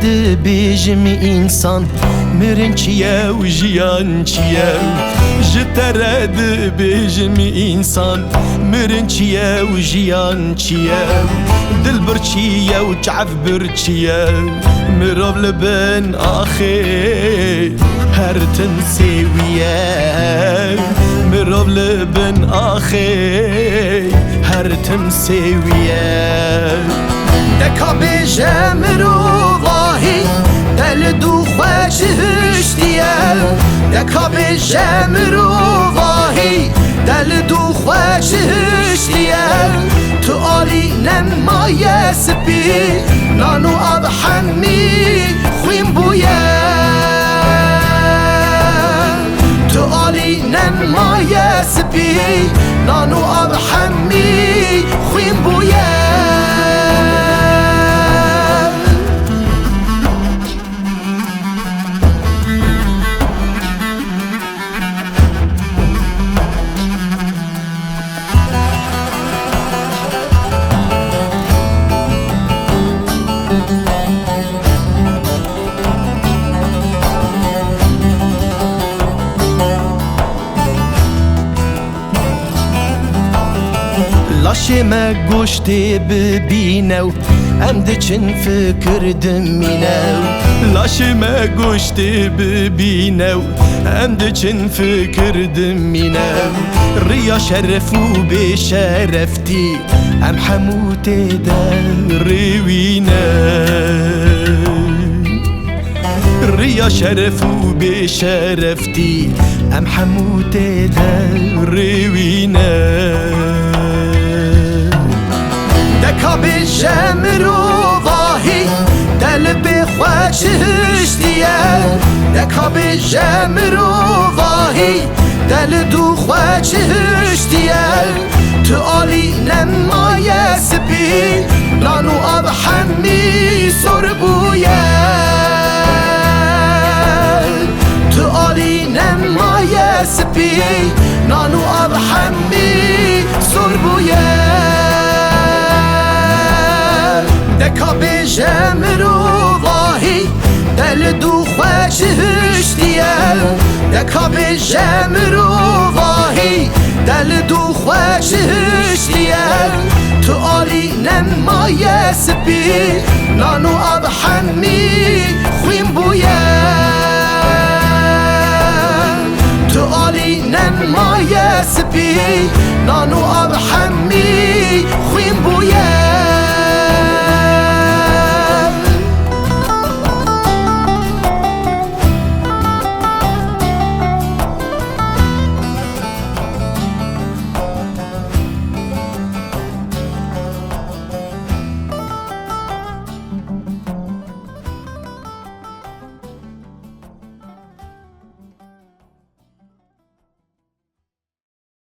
دبیجم انسان مرن چیه و جیان چیه جتره دبیجم انسان مرن چیه و جیان چیه دل بر چیه و جعف بر چیه مراب لبن آخی هر تمسیویه مراب لبن آخی هر تمسیویه دکا بیجه مروواهی دل دو خوش هشتیه دکا بیجه مروواهی دل دو خوش هشتیه تو آلی نمایه سپی نانو آب حمی خویم بویه تو آلی نمایه سپی نانو آب حمی خویم بویه لاشی ما گوشتی ببینو ام دچن فکر دمینو لاشی ما گوشتی ببینو ام دچن فکر دمینو ریا شرف و بشرفتی ام حموت در روینو ریا شرف و بشرفتی ام حموت در روینو دکا بیجه مروواهی دل بی خوش هشتیه دکا بیجه مروواهی دل دو خوش هشتیه تو آلی نمایه سپی نانو آب حمی سربویه تو آلی نمایه سپی نانو آب حمی سربویه دکا بیجه مروواهی دل دو خوش هشتیه دکا بیجه مروواهی دل دو خوش هشتیه تو آلی نمایه سپی نانو آب حمی خویم بویه تو آلی نمایه سپی نانو آب حمی خویم بویه